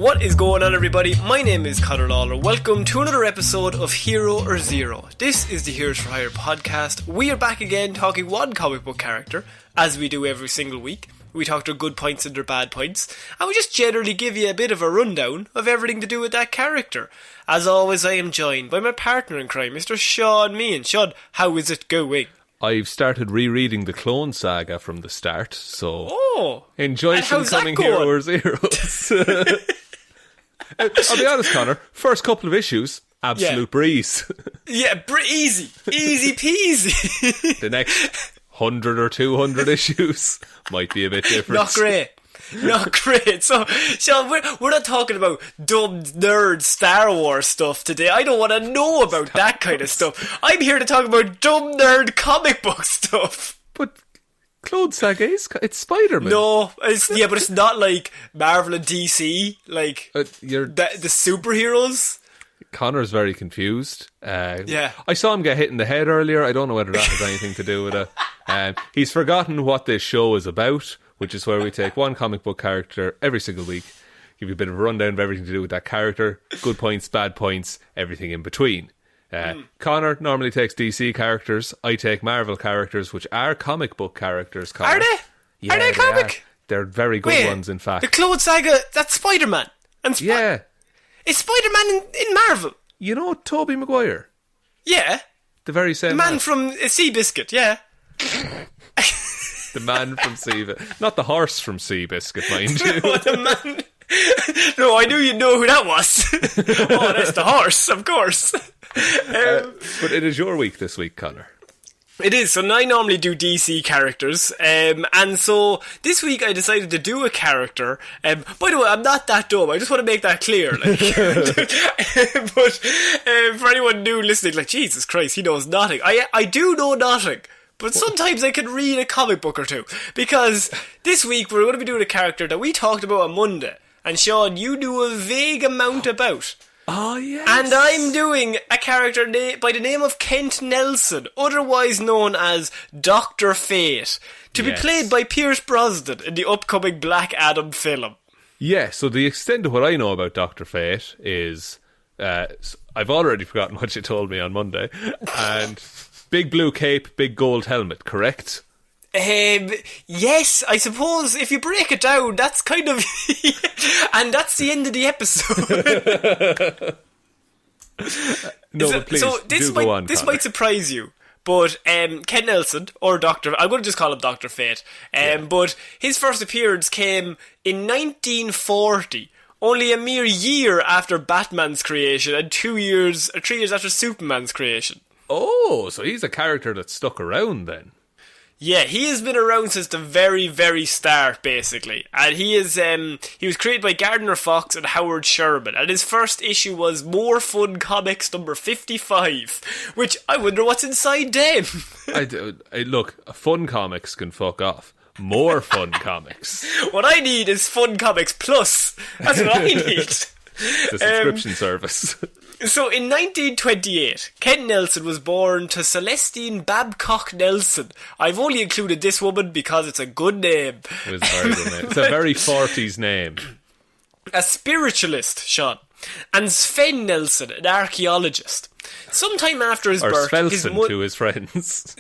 What is going on, everybody? My name is Ciara Lawler. Welcome to another episode of Hero or Zero. This is the Heroes for Hire podcast. We are back again talking one comic book character, as we do every single week. We talk their good points and their bad points, and we just generally give you a bit of a rundown of everything to do with that character. As always, I am joined by my partner in crime, Mr. Shaun Meehan. Shaun, how is it going? I've started rereading the Clone Saga from the start, so enjoy and some coming Hero or Zeros. I'll be honest, Connor, first couple of issues, absolute breeze. Yeah, easy peasy. The next 100 or 200 issues might be a bit different. Not great. So, Shaun, we're not talking about dumb nerd Star Wars stuff today. I don't want to know about that kind of stuff. I'm here to talk about dumb nerd comic book stuff. But Clone Saga it's Spider-Man. No, but it's not like Marvel and DC, like the superheroes. Connor's very confused. Yeah. I saw him get hit in the head earlier. I don't know whether that has anything to do with it. He's forgotten what this show is about, which is where we take one comic book character every single week, give you a bit of a rundown of everything to do with that character, good points, bad points, everything in between. Connor normally takes DC characters. I take Marvel characters, which are comic book characters, Connor. Are they? Yeah, are they comic? They're very good ones, in fact. The Clone Saga, that's Spider-Man. Yeah. Is Spider-Man in Marvel? You know Tobey Maguire? Yeah. The very same man from Seabiscuit, yeah. The man from Seabiscuit. Not the horse from Seabiscuit, mind you. No, the man. No, I knew you'd know who that was. Oh, that's the horse, of course. But it is your week this week, Connor. It is. So I normally do DC characters, and so this week I decided to do a character. By the way, I'm not that dumb. I just want to make that clear. But for anyone new listening, like, Jesus Christ, he knows nothing. I do know nothing. But sometimes I can read a comic book or two. Because this week we're going to be doing a character that we talked about on Monday. And Shaun, you knew a vague amount about. Oh, yes. And I'm doing a character by the name of Kent Nelson, otherwise known as Dr. Fate, to be played by Pierce Brosnan in the upcoming Black Adam film. Yeah, so the extent of what I know about Dr. Fate is... I've already forgotten what you told me on Monday. And... big blue cape, big gold helmet, correct? Yes, I suppose if you break it down, that's kind of... and that's the end of the episode. But please, so go on, this Connor. might surprise you, but Ken Nelson, or Dr... I'm going to just call him Dr. Fate, but his first appearance came in 1940, only a mere year after Batman's creation and 3 years after Superman's creation. Oh, so he's a character that stuck around then. Yeah, he has been around since the very, very start, basically. And he was created by Gardner Fox and Howard Sherman. And his first issue was More Fun Comics number 55, which I wonder what's inside them. Look, fun comics can fuck off. More fun comics. What I need is Fun Comics Plus. That's what I need. The subscription service. So in 1928, Kent Nelson was born to Celestine Babcock Nelson. I've only included this woman because it's a good name. It was a very good name. It's a very 40s name. A spiritualist, Shaun. And Sven Nelson, an archaeologist. Sometime after his birth... Svensson to his friends.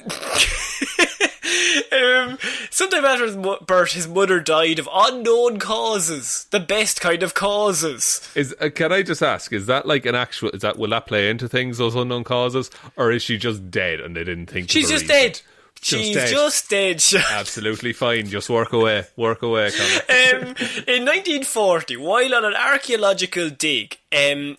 Sometime after his birth, his mother died of unknown causes. The best kind of causes. Can I just ask, is that like an actual... will that play into things, those unknown causes? Or is she just dead and they didn't think... She's just dead. She's just dead. Absolutely fine. Just work away, Connor. In 1940, while on an archaeological dig I'm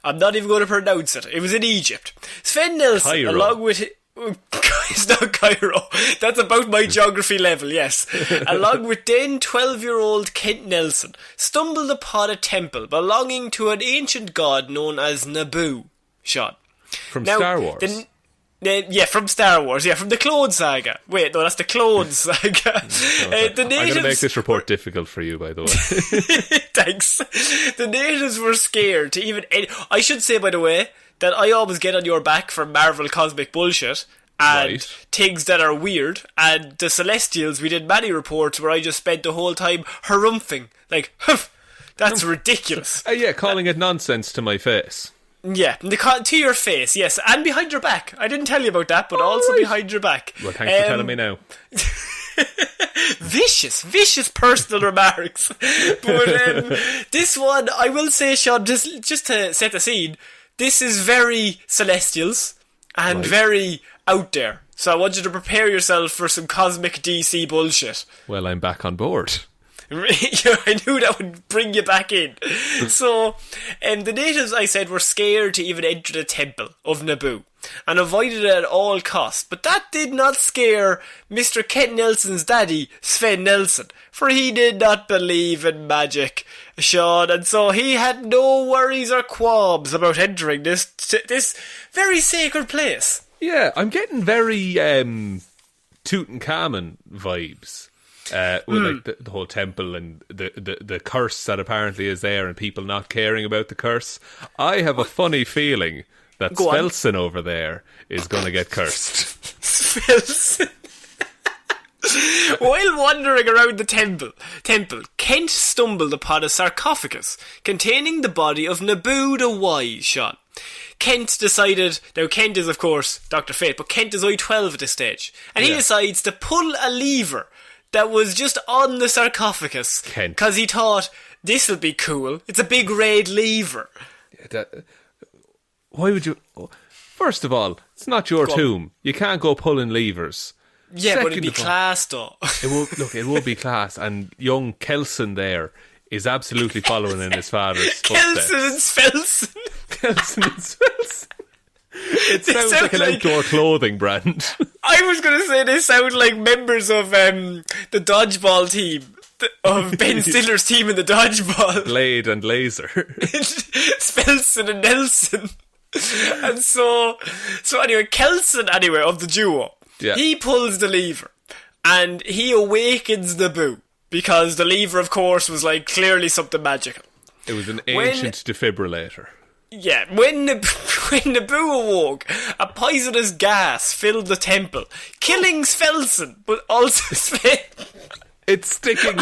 not even going to pronounce it. It was in Egypt. Sven Nelson, Cairo. along with... It's not Cairo. That's about my geography level, yes. Along with then 12-year-old Kent Nelson, stumbled upon a temple belonging to an ancient god known as Naboo. Shaun. From Star Wars? From Star Wars. Yeah, from the Clone Saga. Wait, no, that's the Clone Saga. I'm going to make this report difficult for you, by the way. Thanks. The natives were scared to even... I should say, by the way, that I always get on your back for Marvel cosmic bullshit and things that are weird. And the Celestials, we did many reports where I just spent the whole time harumphing. Like, humph. That's ridiculous. Yeah, calling it nonsense to my face. Yeah, to your face, yes, and behind your back. I didn't tell you about that, but also behind your back. Well, thanks for telling me now. Vicious personal remarks. But this one, I will say, Shaun, just to set the scene, this is very Celestials and very out there. So I want you to prepare yourself for some cosmic DC bullshit. Well, I'm back on board. I knew that would bring you back in. So, the natives, I said, were scared to even enter the temple of Naboo and avoided it at all costs. But that did not scare Mr. Kent Nelson's daddy, Sven Nelson, for he did not believe in magic, Shaun, and so he had no worries or qualms about entering this very sacred place. Yeah, I'm getting very Tutankhamun vibes. With like the whole temple and the curse that apparently is there and people not caring about the curse. I have a funny feeling that Svelson over there is going to get cursed. Svelson. While wandering around the temple, Kent stumbled upon a sarcophagus containing the body of Naboo the Wise, Shaun. Kent decided, now Kent is of course Dr. Fate, but Kent is only 12 at this stage, and he decides to pull a lever that was just on the sarcophagus because he thought, this'll be cool, it's a big red lever. Why would you... First of all, it's not your tomb. You can't go pulling levers. Yeah, but it'd be class though. It will be class, and young Kelson there is absolutely following in his father's footsteps. Kelson and Svelson. Kelson and Svelson. It sounds like an outdoor clothing brand. I was going to say they sound like members of the dodgeball team, of Ben Stiller's team in the dodgeball. Blade and Laser. Svelson and Nelson. And so anyway, Kelson, of the duo, he pulls the lever and he awakens Naboo because the lever, of course, was like clearly something magical. It was an ancient defibrillator. Yeah, when Naboo awoke, a poisonous gas filled the temple, killing Svelson, but also Sven. It's sticking.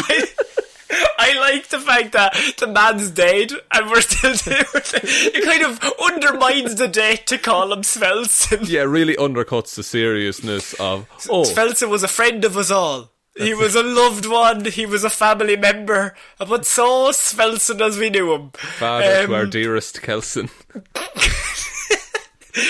I like the fact that the man's dead, and we're still doing it. It kind of undermines the death to call him Svelson. Yeah, really undercuts the seriousness of... Svelson was a friend of us all. He was a loved one, he was a family member, but so Svelson as we knew him. Father to our dearest Kelson.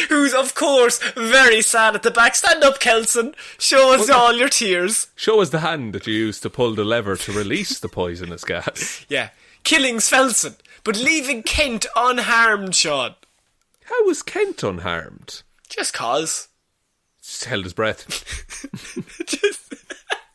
Who's, of course, very sad at the back. Stand up, Kelson. Show us all your tears. Show us the hand that you used to pull the lever to release the poisonous gas. Yeah. Killing Svelson, but leaving Kent unharmed, Shaun. How was Kent unharmed? Just cause. Just held his breath.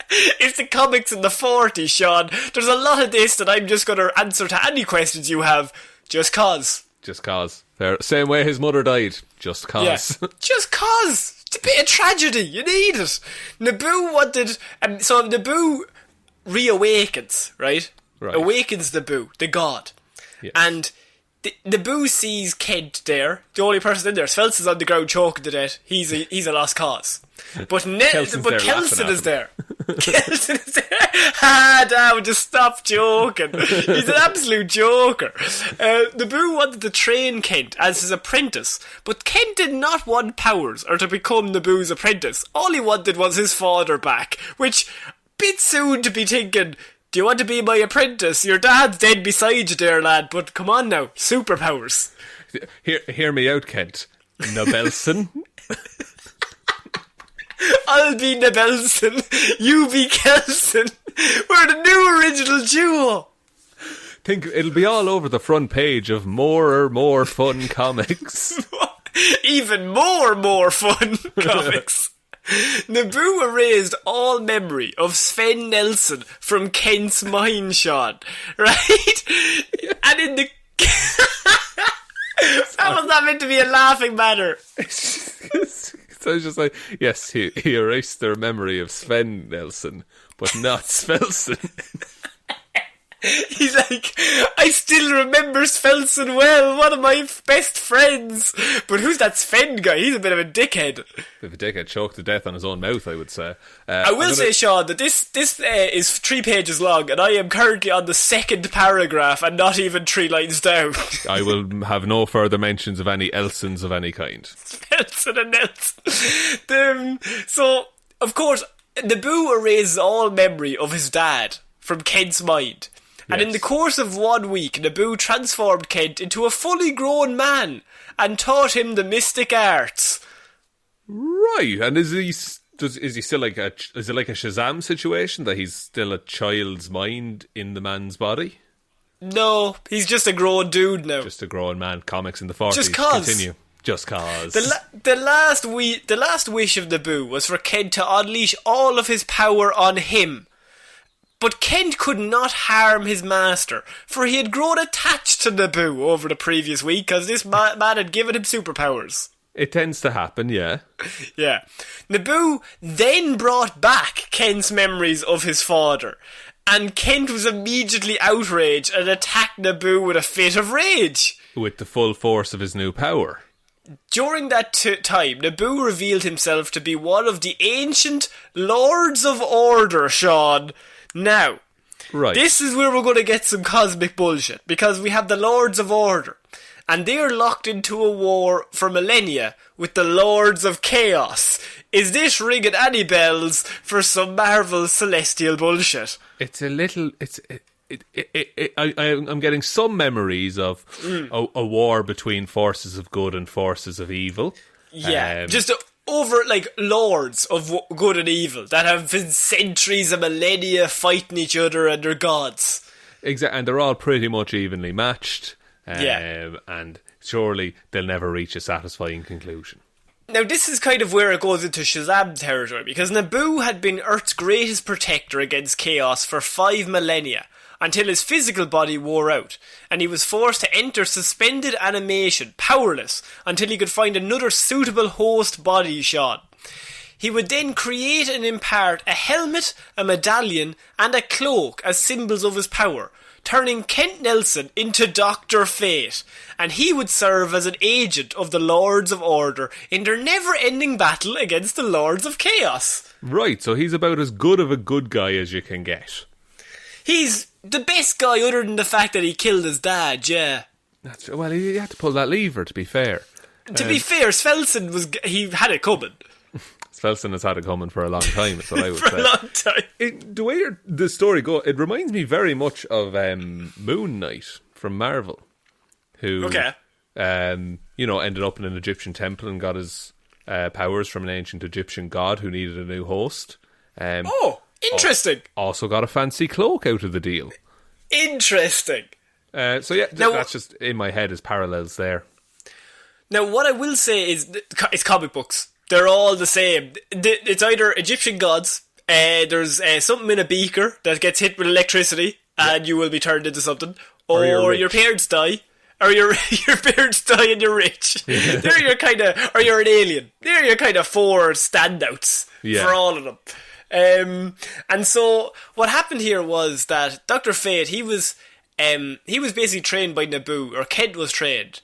It's the comics in the 40s, Shaun. There's a lot of this that I'm just going to answer to any questions you have. Just cause. Just cause. Fair. Same way his mother died. Just cause. Yeah. Just cause. It's a bit of tragedy. You need it. Naboo wanted... so Naboo reawakens, right? Awakens Naboo, the god. Yes. And Naboo sees Kent there. The only person in there. Svelson's on the ground choking to death. He's a lost cause. But Kelson is there. Kelson is there. Damn, just stop joking. He's an absolute joker. Naboo wanted to train Kent as his apprentice, but Kent did not want powers or to become Naboo's apprentice. All he wanted was his father back, which, bit soon to be thinking, do you want to be my apprentice? Your dad's dead beside you there, lad, but come on now, superpowers. Hear me out, Kent. Nabelson. I'll be Nabelson, you be Kelson. We're the new original duo. Think it'll be all over the front page of more fun comics. Even more fun comics. Naboo erased all memory of Sven Nelson from Kent's mind, Shaun. Right? And in the... That was not meant to be a laughing matter. So it's just like, yes, he erased their memory of Sven Nelson, but not Svelson. He's like, I still remember Svensson well, one of my best friends. But who's that Sven guy? He's a bit of a dickhead. Bit of a dickhead, choked to death on his own mouth, I would say. I will say, Shaun, that this is 3 pages long, and I am currently on the 2nd paragraph and not even 3 lines down. I will have no further mentions of any Elsons of any kind. Svensson and Nelson. So, of course, Naboo erases all memory of his dad from Kent's mind. And in the course of 1 week, Naboo transformed Kent into a fully grown man and taught him the mystic arts. Right, and is he still like is it like a Shazam situation that he's still a child's mind in the man's body? No, he's just a grown dude now. Just a grown man. Comics in the 40s. Just cause. Continue. Just cause. The last wish of Naboo was for Kent to unleash all of his power on him. But Kent could not harm his master, for he had grown attached to Naboo over the previous week because this man had given him superpowers. It tends to happen, yeah. Yeah. Naboo then brought back Kent's memories of his father, and Kent was immediately outraged and attacked Naboo with a fit of rage. With the full force of his new power. During that time, Naboo revealed himself to be one of the ancient Lords of Order, Shaun. Now, right. This is where we're going to get some cosmic bullshit, because we have the Lords of Order, and they're locked into a war for millennia with the Lords of Chaos. Is this ringing any bells for some Marvel celestial bullshit? It's a little... I'm getting some memories of a war between forces of good and forces of evil. Yeah, just over, like, lords of good and evil that have been centuries and millennia fighting each other and their gods. Exactly, and they're all pretty much evenly matched. Yeah. And surely they'll never reach a satisfying conclusion. Now, this is kind of where it goes into Shazam territory, because Naboo had been Earth's greatest protector against chaos for 5 millennia, until his physical body wore out, and he was forced to enter suspended animation, powerless, until he could find another suitable host body, Shaun. He would then create and impart a helmet, a medallion, and a cloak as symbols of his power, turning Kent Nelson into Dr. Fate, and he would serve as an agent of the Lords of Order in their never-ending battle against the Lords of Chaos. Right, so he's about as good of a good guy as you can get. He's the best guy other than the fact that he killed his dad, yeah. Well, he had to pull that lever, to be fair. To be fair, Svensson he had it coming. Svensson has had it coming for a long time, is what I would for say. A long time. The way the story goes, it reminds me very much of Moon Knight from Marvel, who ended up in an Egyptian temple and got his powers from an ancient Egyptian god who needed a new host. Interesting. Also got a fancy cloak out of the deal. Interesting. So yeah, that's just in my head as parallels there. Now, what I will say is, it's comic books. They're all the same. It's either Egyptian gods, there's something in a beaker that gets hit with electricity, and you will be turned into something, or your parents die, or your parents die and you're rich. Yeah. They're your kind of, or you're an alien. They're your kind of 4 standouts for all of them. And so what happened here was that Dr. Fate, he was basically trained by Naboo, or Kent was trained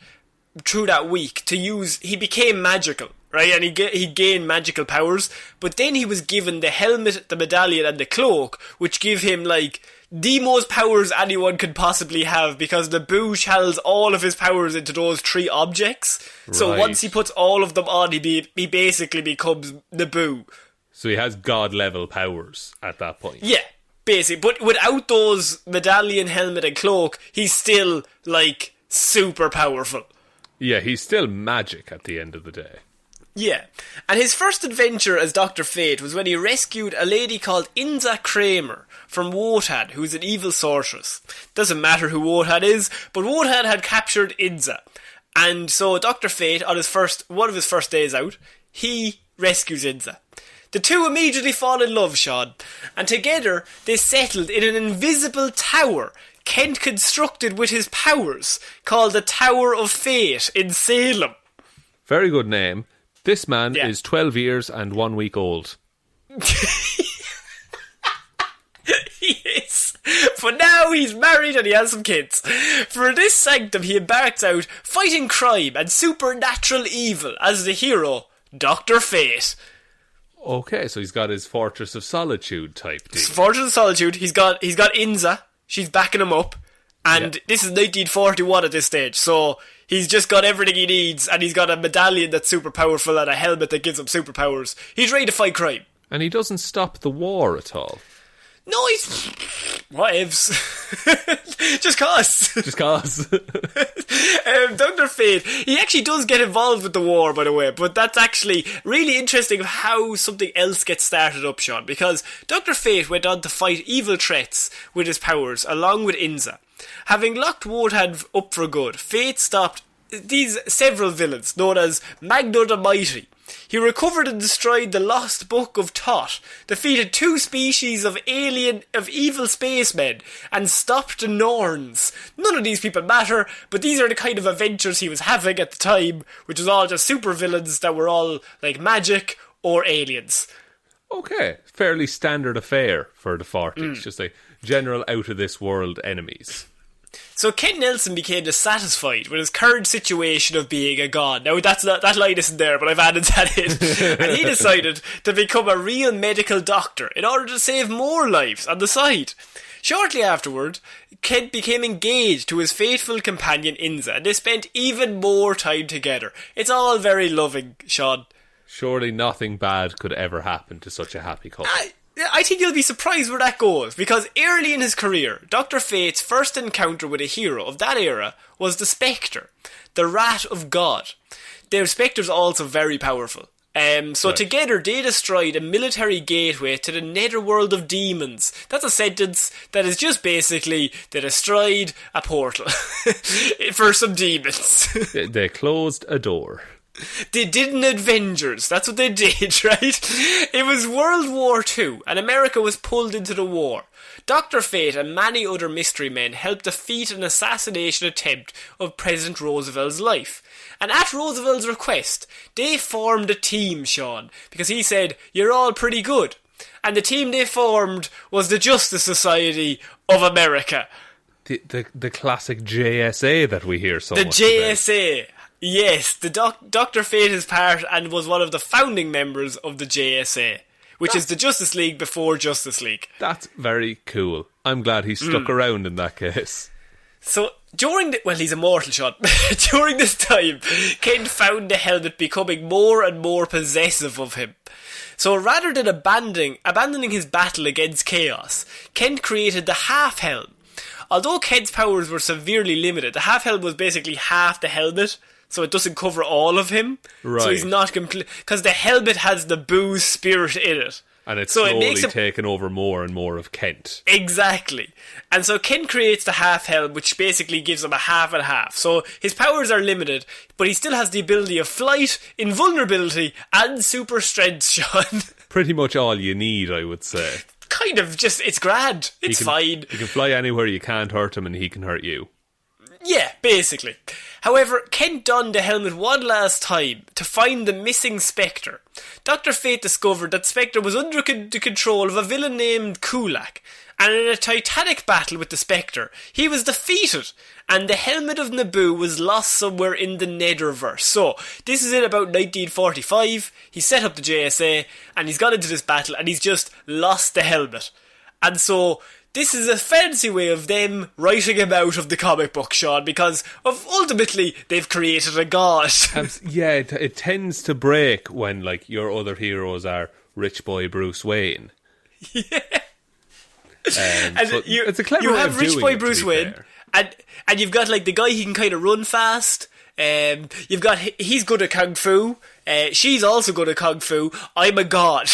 through that week to use. He became magical, right? And he gained magical powers. But then he was given the helmet, the medallion, and the cloak, which give him like the most powers anyone could possibly have, because Naboo channels all of his powers into those 3 objects. Right. So once he puts all of them on, he basically becomes Naboo. So he has god-level powers at that point. Yeah, basically. But without those medallion, helmet and cloak, he's still, like, super powerful. Yeah, he's still magic at the end of the day. Yeah. And his first adventure as Dr. Fate was when he rescued a lady called Inza Kramer from Wotan, who's an evil sorceress. Doesn't matter who Wotan is, but Wotan had captured Inza. And so Dr. Fate, on one of his first days out, he rescues Inza. The two immediately fall in love, Shaun, and together they settled in an invisible tower Kent constructed with his powers, called the Tower of Fate in Salem. Very good name. This man is 12 years and 1 week old. He is. But now he's married and he has some kids. For this sanctum, he embarks out fighting crime and supernatural evil as the hero, Dr. Fate. Okay, so he's got his Fortress of Solitude type deal. Fortress of Solitude, he's got Inza, she's backing him up, and this is 1941 at this stage, so he's just got everything he needs, and he's got a medallion that's super powerful and a helmet that gives him superpowers. He's ready to fight crime. And he doesn't stop the war at all. No, he's... Whatevs. Just cause. Just cause. Dr. Fate, he actually does get involved with the war, by the way, but that's actually really interesting of how something else gets started up, Shaun, because Dr. Fate went on to fight evil threats with his powers, along with Inza. Having locked Wotan up for good, Fate stopped these several villains, known as Magno the Mighty. He recovered and destroyed the Lost Book of Thoth, defeated 2 species of evil spacemen, and stopped the Norns. None of these people matter, but these are the kind of adventures he was having at the time, which was all just supervillains that were all like magic or aliens. Okay, fairly standard affair for the 40s, just like general out-of-this-world enemies. So Ken Nelson became dissatisfied with his current situation of being a god. Now that line isn't there, but I've added that in. And he decided to become a real medical doctor in order to save more lives on the side. Shortly afterward, Kent became engaged to his faithful companion Inza, and they spent even more time together. It's all very loving, Shaun. Surely nothing bad could ever happen to such a happy couple. I think you'll be surprised where that goes, because early in his career, Dr. Fate's first encounter with a hero of that era was the Spectre, the Rat of God. The Spectre's also very powerful. Together they destroyed a military gateway to the netherworld of demons. That's a sentence that is just basically they destroyed a portal for some demons. They closed a door. They did an Avengers. That's what they did, right? It was World War II, and America was pulled into the war. Dr. Fate and many other mystery men helped defeat an assassination attempt of President Roosevelt's life. And at Roosevelt's request, they formed a team, Shaun, because he said, "You're all pretty good." And the team they formed was the Justice Society of America. The classic JSA that we hear so much about. The JSA. Yes, the Dr. Fate is part and was one of the founding members of the JSA, which is the Justice League before Justice League. That's very cool. I'm glad he stuck around in that case. So, he's immortal, Shaun. During this time, Kent found the helmet becoming more and more possessive of him. So rather than abandoning his battle against chaos, Kent created the Half-Helm. Although Kent's powers were severely limited, the Half-Helm was basically half the helmet, so it doesn't cover all of him. Right. So he's not complete, because the helmet has the booze spirit in it. And it's slowly taken over more and more of Kent. Exactly. And so Kent creates the Half-Helm, which basically gives him a half and half. So his powers are limited, but he still has the ability of flight, invulnerability, and super strength, Shaun. Pretty much all you need, I would say. Kind of, just, it's grand. It's fine. You can fly anywhere, you can't hurt him, and he can hurt you. Yeah, basically. However, Kent donned the helmet one last time to find the missing Spectre. Dr. Fate discovered that Spectre was under the control of a villain named Kulak, and in a titanic battle with the Spectre, he was defeated, and the helmet of Naboo was lost somewhere in the Netherverse. So, this is in about 1945, he set up the JSA, and he's got into this battle, and he's just lost the helmet. And so, this is a fancy way of them writing him out of the comic book, Shaun, because ultimately they've created a god. Yeah, it tends to break when like your other heroes are rich boy Bruce Wayne. Yeah. It's a clever you way have of rich doing boy it, Bruce to be Wayne, fair. and you've got like the guy he can kind of run fast. You've got he's good at kung fu. She's also good at kung fu. I'm a god.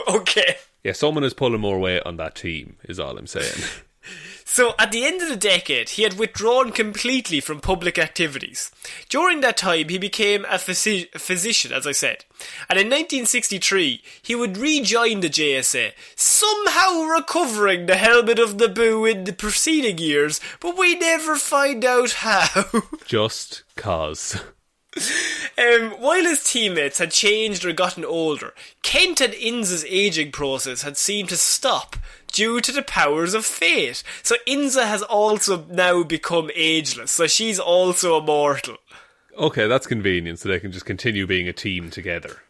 Okay. Yeah, someone is pulling more weight on that team, is all I'm saying. So, at the end of the decade, he had withdrawn completely from public activities. During that time, he became a physician, as I said. And in 1963, he would rejoin the JSA, somehow recovering the helmet of Naboo in the preceding years, but we never find out how. Just cause. While his teammates had changed or gotten older, Kent and Inza's aging process had seemed to stop due to the powers of fate. So Inza has also now become ageless, so she's also immortal. Okay, that's convenient, so they can just continue being a team together.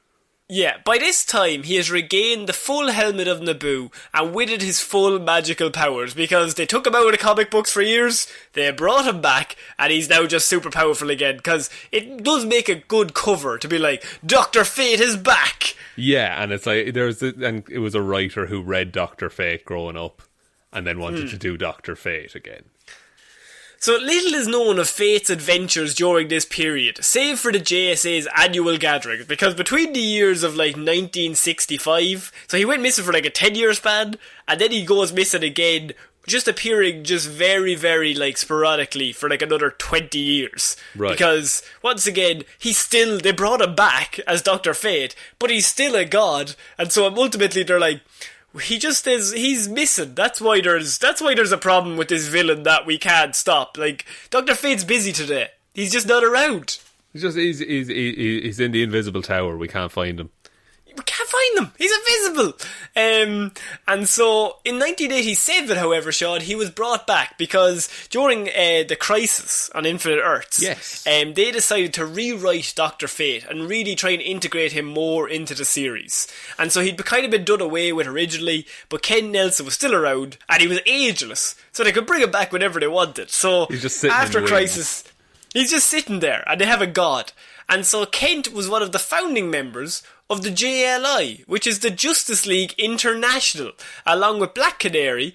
Yeah, by this time he has regained the full helmet of Naboo and with it his full magical powers, because they took him out of the comic books for years, they brought him back, and he's now just super powerful again, because it does make a good cover to be like, Dr. Fate is back! Yeah, and it's like, and it was a writer who read Dr. Fate growing up, and then wanted to do Dr. Fate again. So little is known of Fate's adventures during this period, save for the JSA's annual gatherings, because between the years of 1965, so he went missing for a 10-year span, and then he goes missing again, just appearing just very, very sporadically for another 20 years. Right. Because, once again, they brought him back as Dr. Fate, but he's still a god, and so ultimately they're like, he's missing. That's why there's a problem with this villain that we can't stop. Dr. Fate's busy today. He's just not around. He's in the invisible tower. We can't find him. We can't find him. He's invisible. And so in 1987, however, Shaun, he was brought back because during the crisis on Infinite Earths, yes, they decided to rewrite Dr. Fate and really try and integrate him more into the series. And so he'd kind of been done away with originally, but Ken Nelson was still around and he was ageless, so they could bring him back whenever they wanted. So he's just sitting after in the Crisis, he's just sitting there and they have a god. And so Kent was one of the founding members of the JLI, which is the Justice League International, along with Black Canary,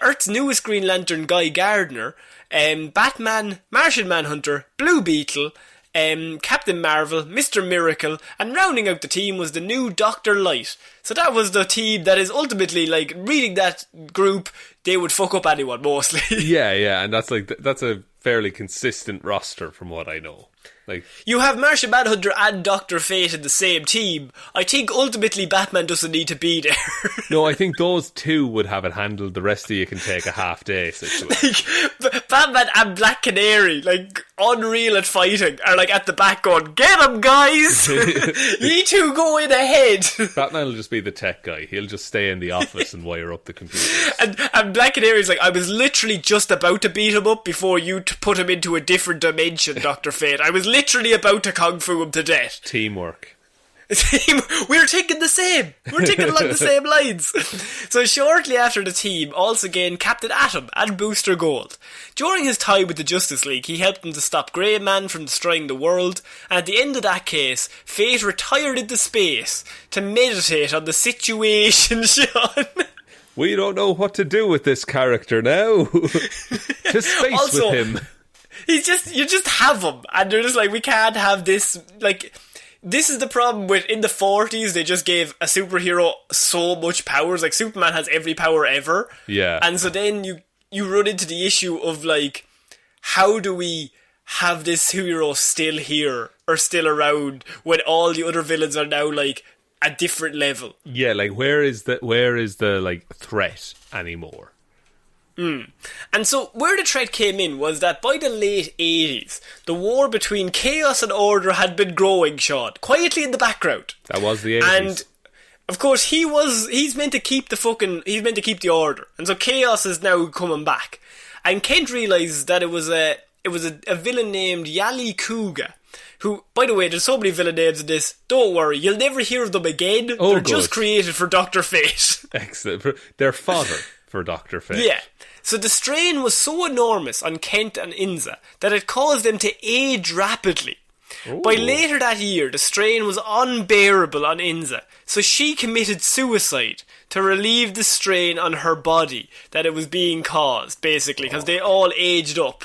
Earth's newest Green Lantern Guy Gardner, Batman, Martian Manhunter, Blue Beetle, Captain Marvel, Mr. Miracle, and rounding out the team was the new Dr. Light. So that was the team that is ultimately, reading that group, they would fuck up anyone, mostly. Yeah, and that's a fairly consistent roster from what I know. You have Martian Manhunter and Dr. Fate in the same team. I think ultimately Batman doesn't need to be there. No, I think those two would have it handled. The rest of you can take a half day situation. Batman and Black Canary, unreal at fighting, are at the back going, get him, guys! Ye two go in ahead. Batman will just be the tech guy. He'll just stay in the office and wire up the computers. And Black Canary's I was literally just about to beat him up before you put him into a different dimension, Dr. Fate. I was literally about to kung fu him to death. Teamwork. We're thinking the same. We're thinking along the same lines. So shortly after the team also gained Captain Atom and Booster Gold. During his time with the Justice League, he helped them to stop Grey Man from destroying the world, and at the end of that case, Fate retired into space to meditate on the situation, Shaun. We don't know what to do with this character now. To space also, with him. You just have him, and they're just we can't have this, this is the problem with, in the 40s, they just gave a superhero so much powers, Superman has every power ever. Yeah. And so then you run into the issue of, how do we have this hero still here, or still around, when all the other villains are now, a different level? Yeah, where is the threat anymore? And so where the threat came in was that by the late 80s, the war between chaos and order had been growing, Shaun, quietly in the background. That was the 80s. And of course he's meant to keep the order. And so chaos is now coming back. And Kent realises that it was a villain named Yali Kuga, who, by the way, there's so many villain names in this, don't worry, you'll never hear of them again. They're good. just created for Dr. Fate. Excellent. They're fodder for Dr. Fate. Yeah. So the strain was so enormous on Kent and Inza that it caused them to age rapidly. Ooh. By later that year, the strain was unbearable on Inza, so she committed suicide to relieve the strain on her body that it was being caused, basically, because they all aged up.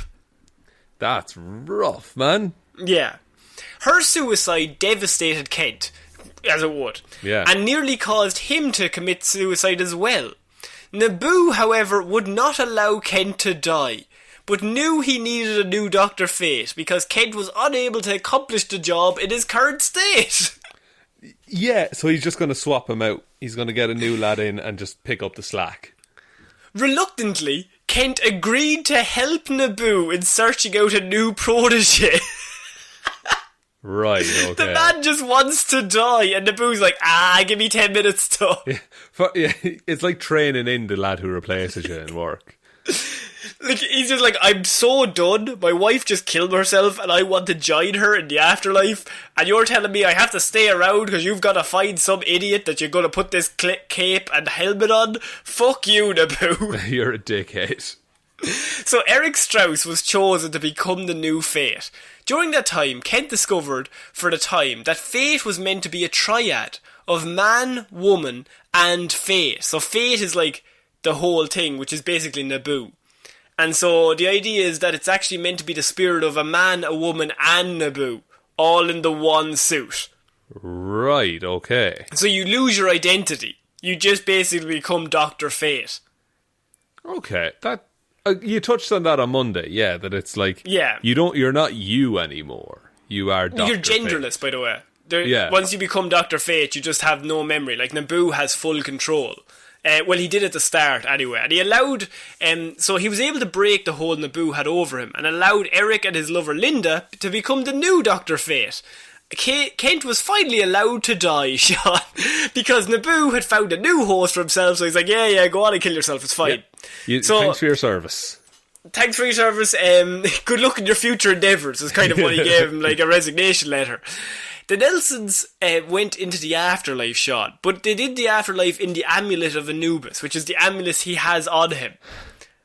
That's rough, man. Yeah. Her suicide devastated Kent, as it would, and nearly caused him to commit suicide as well. Naboo, however, would not allow Kent to die, but knew he needed a new Dr. Fate because Kent was unable to accomplish the job in his current state. Yeah, so he's just going to swap him out. He's going to get a new lad in and just pick up the slack. Reluctantly, Kent agreed to help Naboo in searching out a new protege. Right, okay. The man just wants to die, and Naboo's like, give me 10 minutes to. Yeah, it's like training in the lad who replaces you in work. Like, he's just like, I'm so done. My wife just killed herself, and I want to join her in the afterlife. And you're telling me I have to stay around because you've got to find some idiot that you're going to put this cape and helmet on? Fuck you, Naboo. You're a dickhead. So Eric Strauss was chosen to become the new Fate. During that time, Kent discovered for the time that Fate was meant to be a triad of man, woman, and Fate. So Fate is like the whole thing, which is basically Naboo. And so the idea is that it's actually meant to be the spirit of a man, a woman, and Naboo, all in the one suit. Right, okay. So you lose your identity. You just basically become Dr. Fate. Okay, that you touched on that on Monday, yeah, that it's like, yeah, you're not you anymore. You are Dr. You're genderless, Fate. by the way. Yeah. Once you become Dr. Fate, you just have no memory. Like, Naboo has full control. Well, he did at the start, anyway. And he allowed... so he was able to break the hold Naboo had over him and allowed Eric and his lover Linda to become the new Dr. Fate. Kent was finally allowed to die, Shaun, because Naboo had found a new host for himself, so he's like, yeah, go on and kill yourself, it's fine. Yeah. So, thanks for your service. Thanks for your service. Good luck in your future endeavours is kind of what he gave him, like a resignation letter. The Nelsons went into the afterlife, Shaun, but they did the afterlife in the amulet of Anubis, which is the amulet he has on him.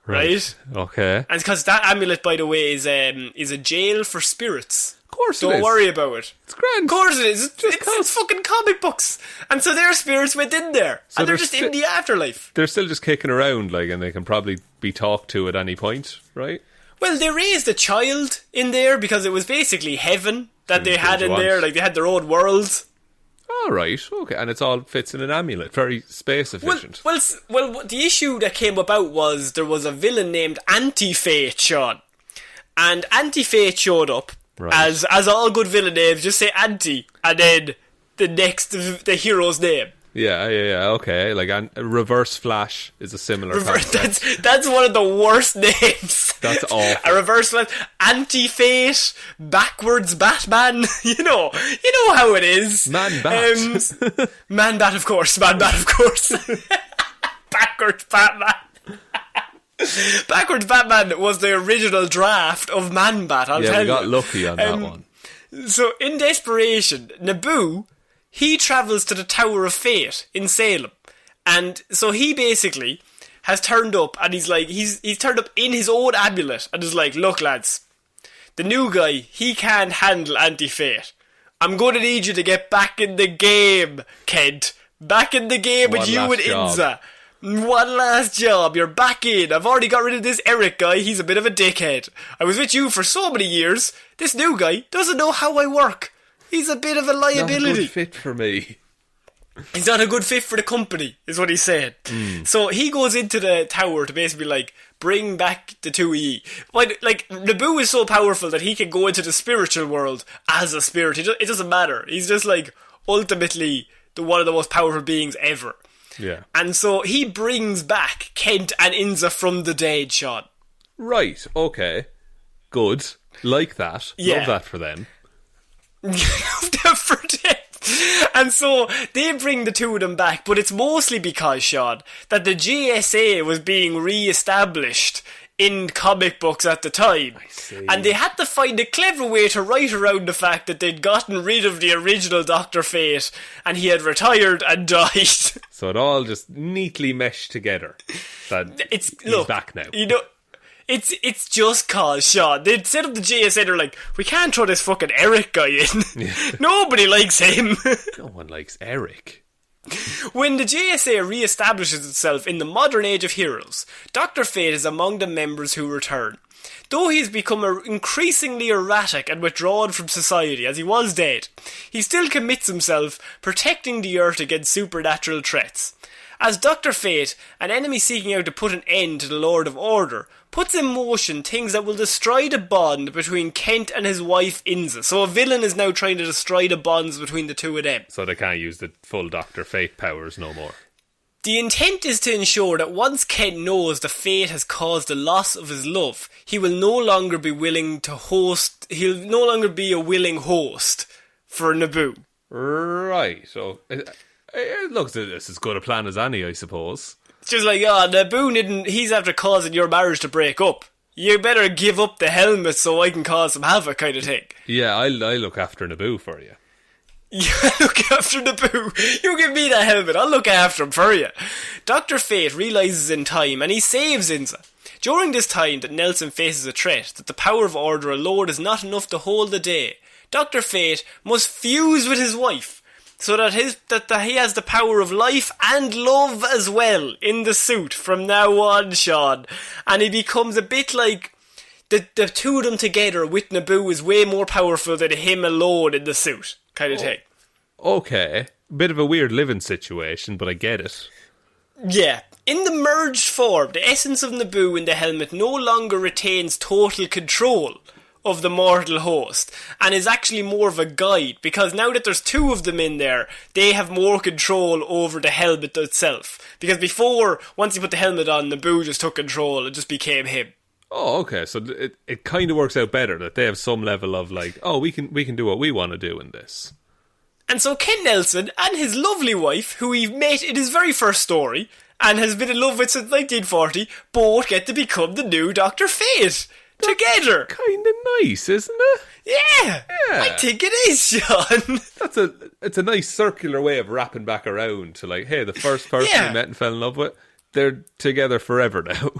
Right? Okay. And because that amulet, by the way, is a jail for spirits. Of course it is. Don't worry about it. It's grand. Of course it is. It's fucking comic books. And so their spirits went in there. So and they're just in the afterlife. They're still just kicking around, like, and they can probably be talked to at any point, right? Well, they raised a child in there because it was basically heaven that they had in there. Like, they had their own worlds. All right, okay. And it all fits in an amulet. Very space efficient. Well, the issue that came about was there was a villain named Anti-Fate, Shaun. And Anti-Fate showed up. Right. As all good villain names, just say anti, and then the hero's name. Yeah, okay. Like, Reverse Flash is a similar concept. That's one of the worst names. That's awful. A Reverse Flash, Anti-Fate, Backwards Batman. You know how it is. Man-Bat. Man-Bat, of course. Backwards Batman. Backwards Batman was the original draft of Man-Bat, I'll tell you. Yeah, we got lucky on that one. So, in desperation, Naboo, he travels to the Tower of Fate in Salem. And so he basically has turned up, and he's turned up in his own amulet, and is like, look, lads, the new guy, he can't handle Anti-Fate. I'm going to need you to get back in the game, Kent. Back in the game with you and Inza. One last job, you're back in. I've already got rid of this Eric guy, he's a bit of a dickhead. I was with you for so many years. This new guy doesn't know how I work. He's a bit of a liability. Not a good fit for me. He's not a good fit for the company, is what he said. So he goes into the tower to basically, like, bring back the 2E. But, like, Naboo is so powerful that he can go into the spiritual world as a spirit. It doesn't matter. He's just, like, ultimately one of the most powerful beings ever. Yeah. And so he brings back Kent and Inza from the dead, Shaun. Right, okay. Good. Like that. Yeah. Love that for them. Love that for them. And so they bring the two of them back, but it's mostly because, Shaun, that the JSA was being re-established in comic books at the time. I see. And they had to find a clever way to write around the fact that they'd gotten rid of the original Dr. Fate and he had retired and died. So it all just neatly meshed together. That he's back now. You know, it's just cause, Shaun. They'd set up the JSA, they're like, we can't throw this fucking Eric guy in. Yeah. Nobody likes him. No one likes Eric. When the JSA re-establishes itself in the modern age of heroes, Dr. Fate is among the members who return. Though he's become increasingly erratic and withdrawn from society as he was dead, he still commits himself protecting the Earth against supernatural threats. As Dr. Fate, an enemy seeking out to put an end to the Lord of Order, puts in motion things that will destroy the bond between Kent and his wife Inza. So a villain is now trying to destroy the bonds between the two of them. So they can't use the full Dr. Fate powers no more. The intent is to ensure that once Kent knows the fate has caused the loss of his love, he will no longer be willing to host. He'll no longer be a willing host for Naboo. Right. So it looks as good a plan as any, I suppose. It's just like, Naboo didn't. He's after causing your marriage to break up. You better give up the helmet so I can cause some havoc, kind of thing. Yeah, I look after Naboo for you. You look after Naboo. You give me that helmet. I'll look after him for you. Dr. Fate realises in time and he saves Inza. During this time that Nelson faces a threat that the power of order alone is not enough to hold the day, Dr. Fate must fuse with his wife so that he has the power of life and love as well in the suit from now on, Shaun. And he becomes a bit like the two of them together with Naboo is way more powerful than him alone in the suit. Kind of thing. Okay. Bit of a weird living situation, but I get it. Yeah. In the merged form, the essence of Naboo in the helmet no longer retains total control of the mortal host and is actually more of a guide, because now that there's two of them in there, they have more control over the helmet itself. Because before, once he put the helmet on, Naboo just took control. It just became him. Oh, okay. So it kind of works out better that they have some level of like, oh, we can do what we want to do in this. And so Ken Nelson and his lovely wife, who he met in his very first story and has been in love with since 1940, both get to become the new Dr. Fate together. Kind of nice, isn't it? Yeah, I think it is, Shaun. It's a nice circular way of wrapping back around to like, hey, the first person we met and fell in love with, they're together forever now.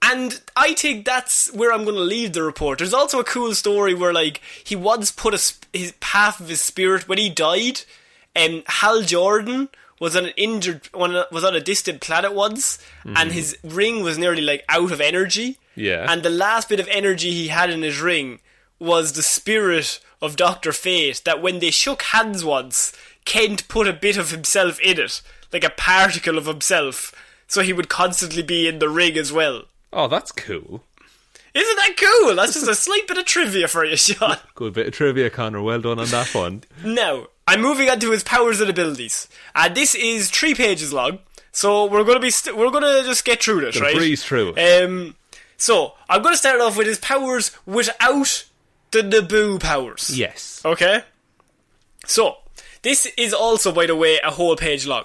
And I think that's where I'm going to leave the report. There's also a cool story where, like, he once put his half of his spirit when he died. Hal Jordan was on a distant planet once, and his ring was nearly like out of energy. Yeah. And the last bit of energy he had in his ring was the spirit of Dr. Fate. That when they shook hands once, Kent put a bit of himself in it, like a particle of himself, so he would constantly be in the ring as well. Oh, that's cool. Isn't that cool? That's just a slight bit of trivia for you, Shaun. Good bit of trivia, Connor. Well done on that one. Now, I'm moving on to his powers and abilities. And this is 3 pages long, so we're going to just get through this, right? Breeze through it. So, I'm going to start off with his powers without the Naboo powers. Yes. Okay? So, this is also, by the way, a whole page long.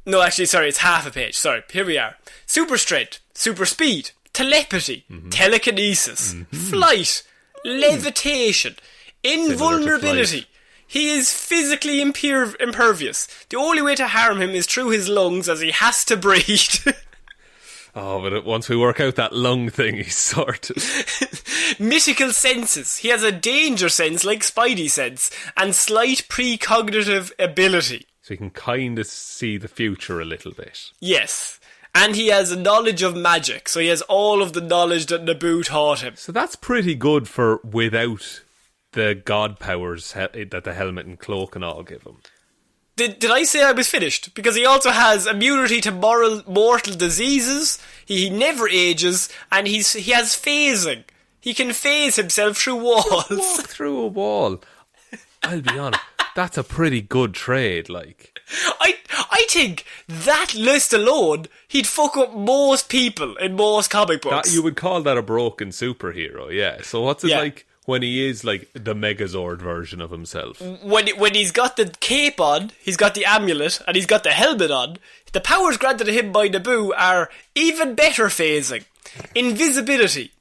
No, actually, sorry, it's half a page. Sorry, here we are. Super strength, super speed, telepathy, telekinesis, flight, levitation, invulnerability. He is physically impervious. The only way to harm him is through his lungs, as he has to breathe. Oh, but once we work out that lung thing, he's sorted. Mythical senses. He has a danger sense like Spidey sense, and slight precognitive ability. So he can kind of see the future a little bit. Yes. And he has a knowledge of magic, so he has all of the knowledge that Naboo taught him. So that's pretty good for without the god powers that the helmet and cloak and all give him. Did I say I was finished? Because he also has immunity to mortal diseases, he never ages, and he has phasing. He can phase himself through walls. Walk through a wall. I'll be honest, that's a pretty good trade, like. I think that list alone, he'd fuck up most people in most comic books. You would call that a broken superhero, yeah. So what's it like when he is like the Megazord version of himself? When he's got the cape on, he's got the amulet, and he's got the helmet on, the powers granted to him by Naboo are even better phasing, invisibility,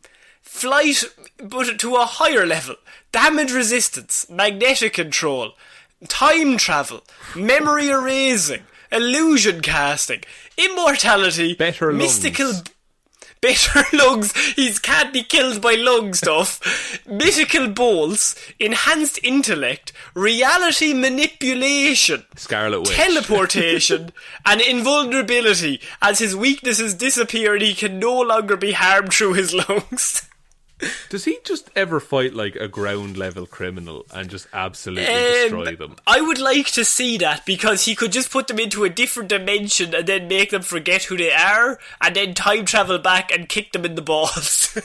flight but to a higher level, damage resistance, magnetic control, time travel, memory erasing, illusion casting, immortality, better mystical... Better lungs, he can't be killed by lung stuff, mythical balls, enhanced intellect, reality manipulation, Scarlet Witch, teleportation, and invulnerability, as his weaknesses disappear and he can no longer be harmed through his lungs. Does he just ever fight like a ground level criminal and just absolutely destroy them? I would like to see that, because he could just put them into a different dimension and then make them forget who they are and then time travel back and kick them in the balls.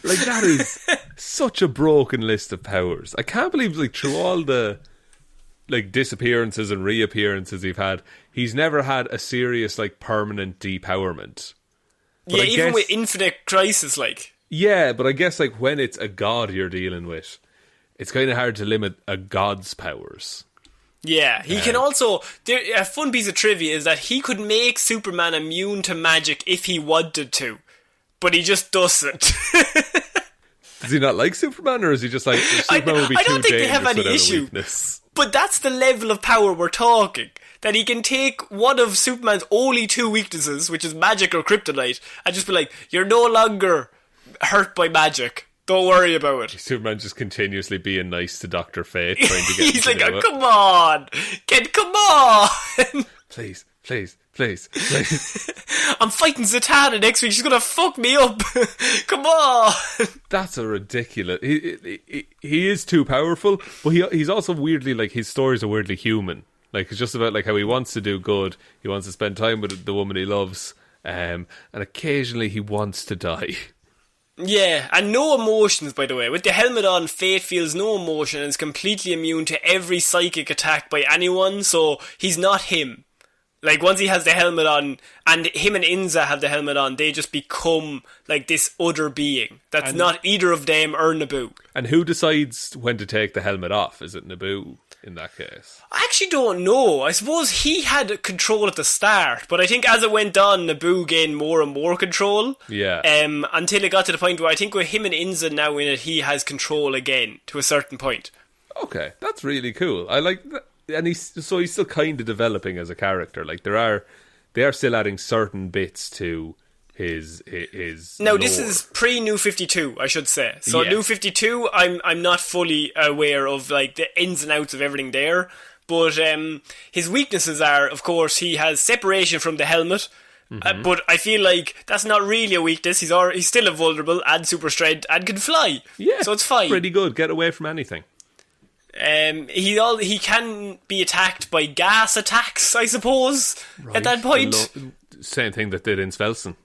Like, that is such a broken list of powers. I can't believe, like, through all the like disappearances and reappearances he's never had a serious like permanent depowerment. But yeah, even with Infinite Crisis, like. Yeah, but I guess like when it's a god you're dealing with, it's kind of hard to limit a god's powers. Yeah, he can also... a fun piece of trivia is that he could make Superman immune to magic if he wanted to, but he just doesn't. Does he not like Superman, or is he just like, Superman will be too dangerous? I don't think they have any issue. But that's the level of power we're talking. That he can take one of Superman's only 2 weaknesses, which is magic or kryptonite, and just be like, you're no longer hurt by magic. Don't worry about it. Superman just continuously being nice to Dr. Fate, trying to get He's like, oh, come on! Come on! Please, please, please, please. I'm fighting Zatanna next week. She's gonna fuck me up. Come on! That's a ridiculous... He is too powerful, but he's also weirdly, like, his stories are weirdly human. Like, it's just about, like, how he wants to do good. He wants to spend time with the woman he loves. And occasionally he wants to die. Yeah, and no emotions, by the way. With the helmet on, Fate feels no emotion and is completely immune to every psychic attack by anyone, so he's not him. Like, once he has the helmet on, and him and Inza have the helmet on, they just become, like, this other being. That's not either of them or Naboo. And who decides when to take the helmet off? Is it Naboo in that case? I actually don't know. I suppose he had control at the start, but I think as it went on, Naboo gained more and more control. Yeah. Until it got to the point where I think with him and Inza now in it, he has control again, to a certain point. Okay, that's really cool. I like that. And he's still kind of developing as a character. Like they are still adding certain bits to his now lore. This is pre New 52, I should say. So yeah. New 52, I'm not fully aware of like the ins and outs of everything there, but his weaknesses are, of course, he has separation from the helmet. But I feel like that's not really a weakness. He's still invulnerable and super strength and can fly. Yeah, so it's fine. Pretty good. Get away from anything. He can be attacked by gas attacks, I suppose, right. At that point. Same thing that did in Svelson.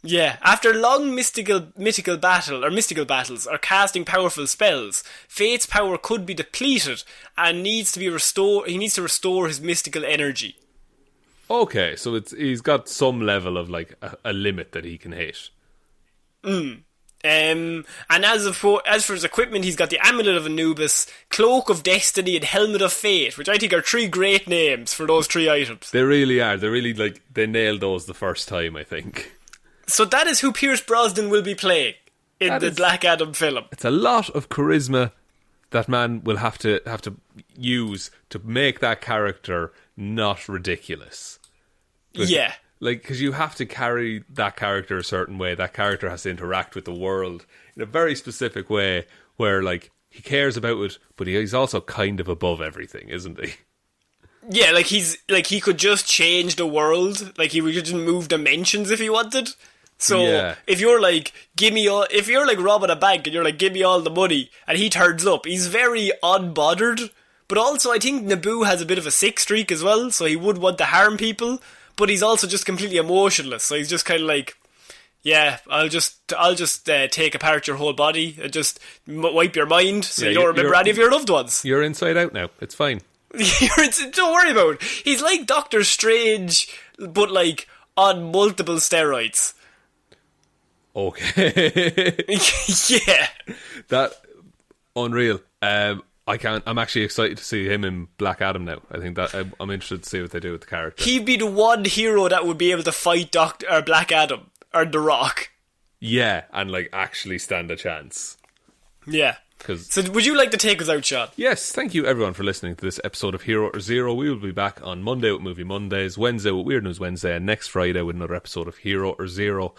Yeah, after long mystical battles or casting powerful spells, Fate's power could be depleted and needs to be restored. He needs to restore his mystical energy. Okay, so he's got some level of like a limit that he can hit. And as for his equipment, he's got the Amulet of Anubis, Cloak of Destiny, and Helmet of Fate, which I think are 3 great names for those 3 items. They really are. They really they nailed those the first time, I think. So that is who Pierce Brosnan will be playing in the Black Adam film. It's a lot of charisma that man will have to use to make that character not ridiculous. Yeah. Like, because you have to carry that character a certain way. That character has to interact with the world in a very specific way where, like, he cares about it, but he's also kind of above everything, isn't he? Yeah, like, he could just change the world. Like, he would just move dimensions if he wanted. So, if you're like, if you're like robbing a bank and you're like, give me all the money, and he turns up, he's very unbothered. But also, I think Naboo has a bit of a sick streak as well, so he would want to harm people. But he's also just completely emotionless, so he's just kind of like, yeah, I'll just take apart your whole body and just wipe your mind so you don't remember any of your loved ones. You're inside out now. It's fine. Don't worry about it. He's like Doctor Strange, but like on multiple steroids. Okay. Yeah. That unreal. I'm actually excited to see him in Black Adam now. I think that I'm interested to see what they do with the character. He'd be the one hero that would be able to fight Black Adam or The Rock. Yeah, and like actually stand a chance. Yeah. So would you like to take us out, Shaun? Yes, thank you everyone for listening to this episode of Hero or Zero. We will be back on Monday with Movie Mondays, Wednesday with Weird News Wednesday, and next Friday with another episode of Hero or Zero.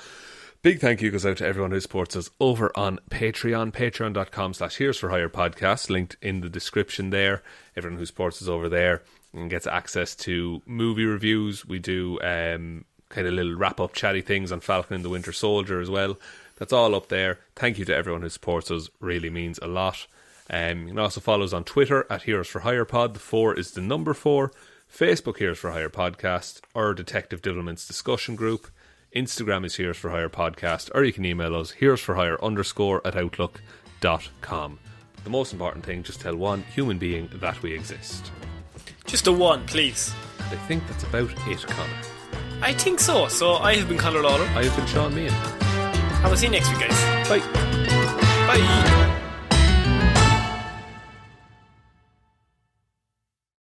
Big thank you goes out to everyone who supports us over on Patreon, patreon.com/Heroes for Hire podcast, linked in the description there. Everyone who supports us over there and gets access to movie reviews. We do kind of little wrap-up chatty things on Falcon and the Winter Soldier as well. That's all up there. Thank you to everyone who supports us. Really means a lot. You can also follow us on Twitter at Heroes for Hire Pod. The 4 is the number 4. Facebook Heroes for Hire podcast, or Detective Diddleman's discussion group. Instagram is Heroes for Hire podcast, or you can email us heroesforhire_@outlook.com. the most important thing, just tell one human being that we exist. Just a one, please. And I think that's about it, Connor. I think so. So I have been Ciara Lawler. I have been Shaun. I will see you next week, guys. Bye. Bye.